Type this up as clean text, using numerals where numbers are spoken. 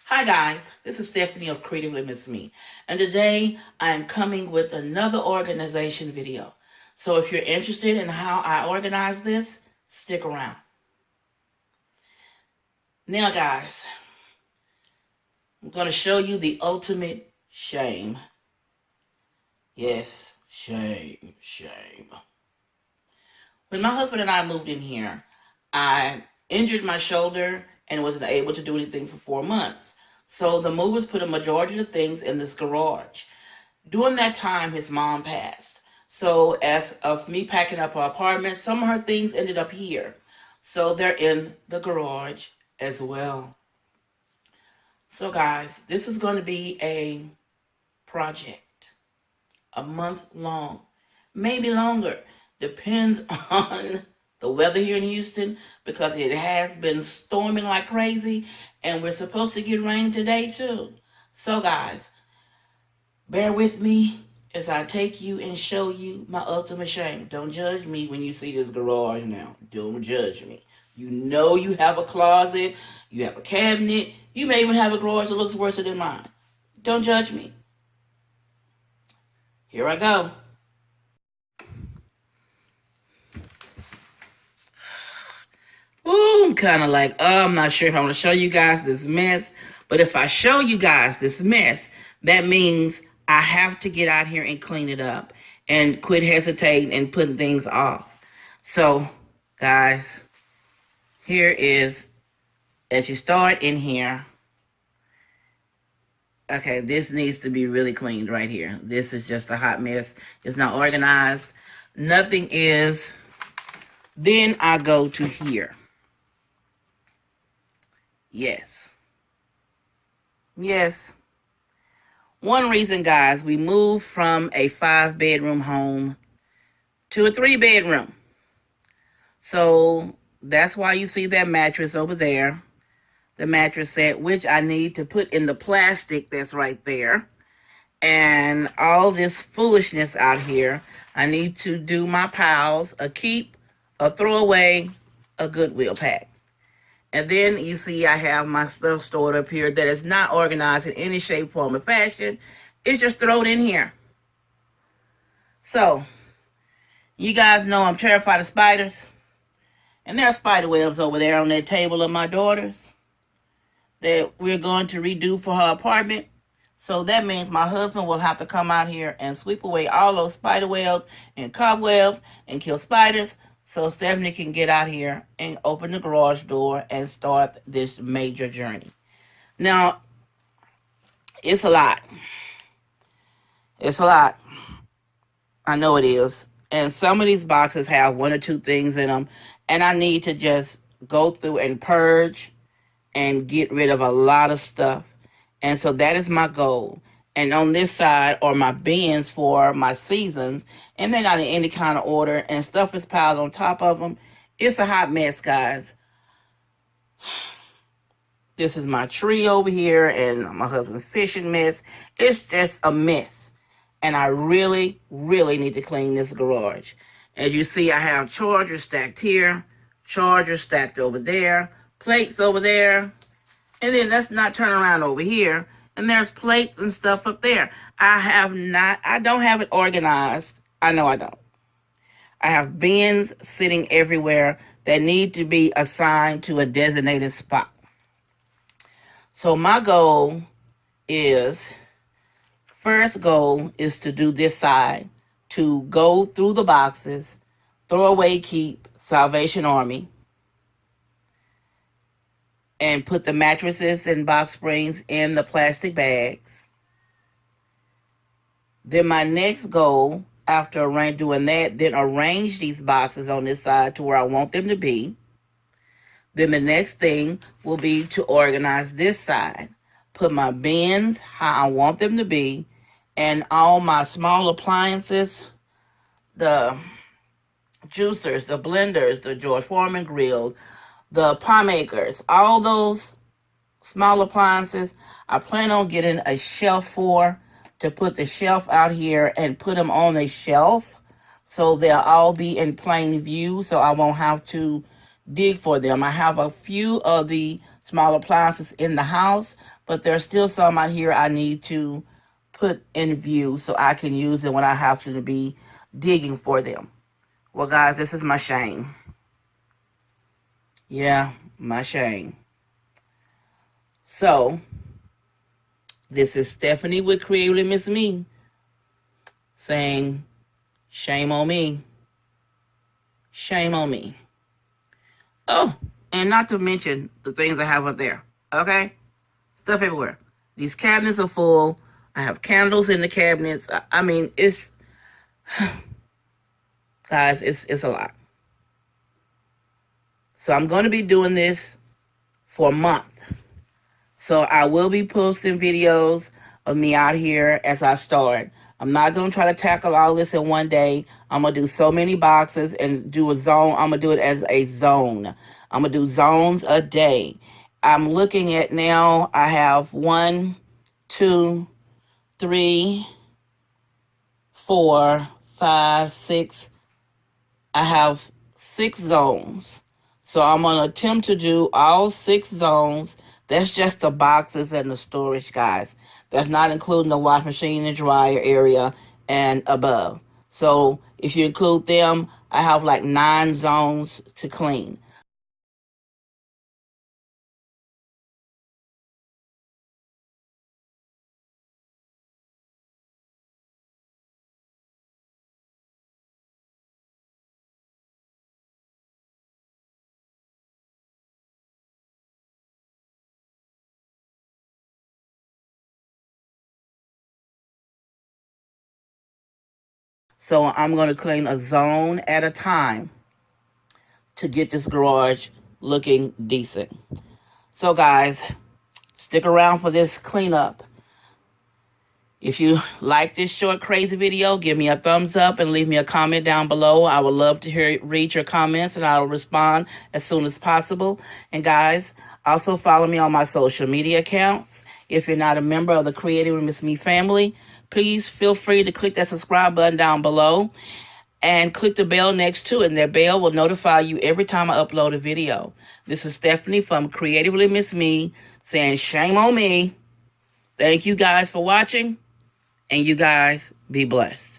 Hi guys, this is Stephanie of creativelymsme, and today I am coming with another organization video. So if you're interested in how I organize this, stick around. Now guys, I'm going to show you the ultimate shame. Yes, shame. When my husband and I moved in here, I injured my shoulder and wasn't able to do anything for 4 months. So the movers put a majority of the things in this garage. During that time, his mom passed. So as of me packing up her apartment, some of her things ended up here. So they're in the garage as well. So guys, this is going to be a project, a month long, maybe longer. Depends on the weather here in Houston, because it has been storming like crazy, and we're supposed to get rain today too. So guys, bear with me as I take you and show you my ultimate shame. Don't judge me when you see this garage now. Don't judge me. You know you have a closet, you have a cabinet, you may even have a garage that looks worse than mine. Don't judge me. Here I go. Ooh, I'm kind of like, I'm not sure if I'm going to show you guys this mess. But if I show you guys this mess, that means I have to get out here and clean it up and quit hesitating and putting things off. So, guys, here is, as you start in here, okay, this needs to be really cleaned right here. This is just a hot mess. It's not organized. Nothing is. Then I go to here. Yes. One reason, guys, we moved from a 5-bedroom home to a 3-bedroom. So that's why you see that mattress over there. The mattress set, which I need to put in the plastic that's right there. And all this foolishness out here. I need to do my piles, a keep, a throwaway, a Goodwill pack. And then you see I have my stuff stored up here that is not organized in any shape, form, or fashion. It's just thrown in here. So, you guys know I'm terrified of spiders. And there are spider webs over there on that table of my daughter's that we're going to redo for her apartment. So that means my husband will have to come out here and sweep away all those spider webs and cobwebs and kill spiders, so Stephanie can get out here and open the garage door and start this major journey. Now, it's a lot. It's a lot. I know it is. And some of these boxes have 1 or 2 things in them, and I need to just go through and purge and get rid of a lot of stuff. And so that is my goal. And on this side are my bins for my seasons. And they're not in any kind of order. And stuff is piled on top of them. It's a hot mess, guys. This is my tree over here and my husband's fishing mess. It's just a mess. And I really, really need to clean this garage. As you see, I have chargers stacked here. Chargers stacked over there. Plates over there. And then let's not turn around over here. And there's plates and stuff up there. I don't have it organized. I know I don't. I have bins sitting everywhere that need to be assigned to a designated spot. So my goal is, first goal is to do this side, to go through the boxes, throw away, keep, Salvation Army, and put the mattresses and box springs in the plastic bags. Then my next goal, after doing that, then arrange these boxes on this side to where I want them to be. Then the next thing will be to organize this side. Put my bins how I want them to be, and all my small appliances, the juicers, the blenders, the George Foreman grill, the pie makers, all those small appliances, I plan on getting a shelf for, to put the shelf out here and put them on a shelf so they'll all be in plain view, so I won't have to dig for them. I have a few of the small appliances in the house, but there's still some out here I need to put in view so I can use them when I have to be digging for them. Well, guys, this is my shame. Yeah, my shame. So, this is Stephanie with creativelymsme saying, shame on me. Shame on me. Oh, and not to mention the things I have up there. Okay? Stuff everywhere. These cabinets are full. I have candles in the cabinets. I mean, it's... Guys, it's a lot. So I'm going to be doing this for a month. So I will be posting videos of me out here as I start. I'm not going to try to tackle all this in one day. I'm going to do so many boxes and do a zone. I'm going to do it as a zone. I'm going to do zones a day. I'm looking at now, I have 1, 2, 3, 4, 5, 6. I have 6 zones. So I'm going to attempt to do all 6 zones. That's just the boxes and the storage, guys. That's not including the wash machine and dryer area and above. So if you include them, I have like 9 zones to clean. So I'm going to clean a zone at a time to get this garage looking decent. So guys, stick around for this cleanup. If you like this short, crazy video, give me a thumbs up and leave me a comment down below. I would love to read your comments, and I will respond as soon as possible. And guys, also follow me on my social media accounts. If you're not a member of the creativelymsme family, please feel free to click that subscribe button down below and click the bell next to it, and that bell will notify you every time I upload a video. This is Stephanie from creativelymsme saying shame on me. Thank you guys for watching. And you guys be blessed.